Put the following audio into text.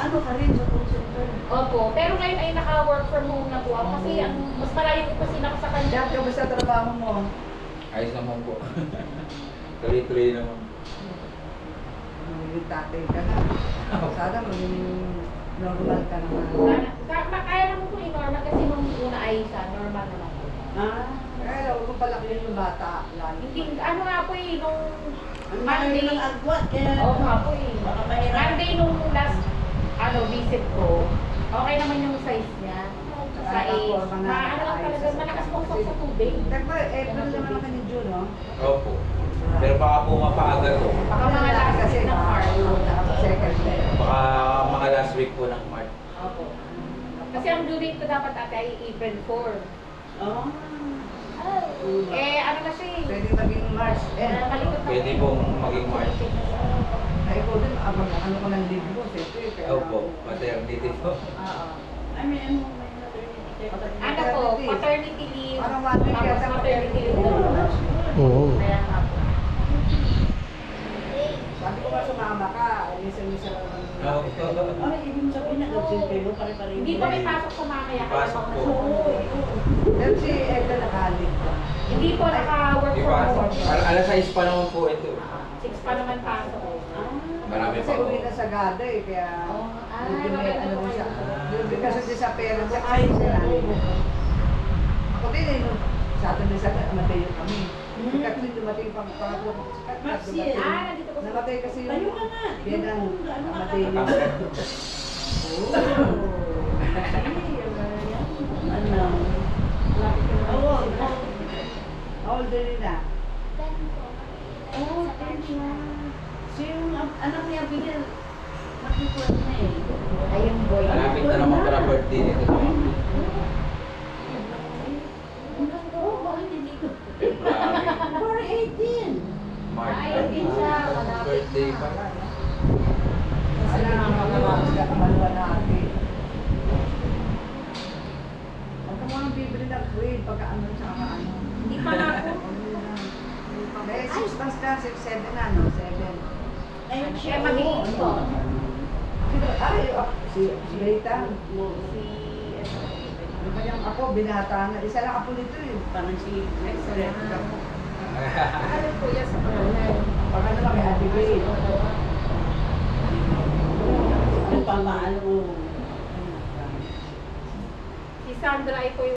Ano ka rin sa call center? Opo, pero ngayon ay naka-work from home na po ako kasi ang mas malayo po kasi ako sa kanya. Diyan ka ba sa trabaho mo? Ayos naman po. Tuloy-tuloy naman. Yung tatay ka na. Sana maging normal ka naman. Kaya naman po yung normal kasi nung una ay siya, normal naman po. Kaya huwag mong palakihin yung bata. Lalo. Hindi, ano nga po eh, nung Ang Monday ng agwat, kaya Oo nga po eh. baka mahirap. Monday nung last visit ko, okay naman yung size niya. Sa age. Ano lang talaga, malakas po sa tubig. Tagpa, April naman ako ni June, no? Opo. Pero baka po mapaaga to. Baka mga last kasi week ng March. Second day. Baka mga last week po ng March. Opo. Kasi ang due date ko dapat ate ay April 4. Oo. Ano na siya eh. Pwede maging March. Malikot na Pwede po pong maging March. Ay, ikaw din, ano ko ng leave mo, siyempre. Opo. Maternity po. Oo. I mean, ano, may maternity check. Ano po, paternity leave. Parang 1 week Tapos yata maternity leave. Oo. Kaya nga po. Sabi ko nga sumama ka, lisa-lisa lang. Ay, ibig sabihin na gawin kayo, pare-pare. Hindi pa may pasok sa mamaya. kaya Pasok ako po. nasa- Pero si Edna nakalig ka. Hindi po naka-work Di from ba? home. Alas 6 pa naman po ito. 6 pa naman pasok. Marami Kasi pa po. uwi na sa gada eh, kaya medyo may maganda ano po din siya. kayo. Yung kasi din sa pera, sa kain sila. Ako din eh, nung sa atin din sa Mateo kami. Si Kathleen dumating pang pangatlo ko. Si Kathleen Maxine. dumating. Nandito po sa... Namatay kasi yung Tayo ka nga. yan ang namatay Ano? Ano? Oo. How old are you na? Oh, thank you. So yung anak niya, bigyan, nakikulat na eh. Ayun boy. Malapit na naman para birthday nito. Oh, bakit hindi ko? February, For 18. March. Ay, yun siya. Malapit Birthday na. pa na. Kasi nakakamakas ka kamaluan natin. Huwag ka mga bibili ng grade pagka ano sa ano. Hindi pa nga po. May 6 months na, 6, 7 na, no? 7. Ayun Siya siya. mag-iingat po. Ay, si Rita. Si... Ano ba yung ako, binata na. Isa lang ako nito eh. Parang si Excellent. Ano po yan sa pangalan? Baka naman kay Ate Gay. Ang pamaalo mo. Si Sandra ay po yung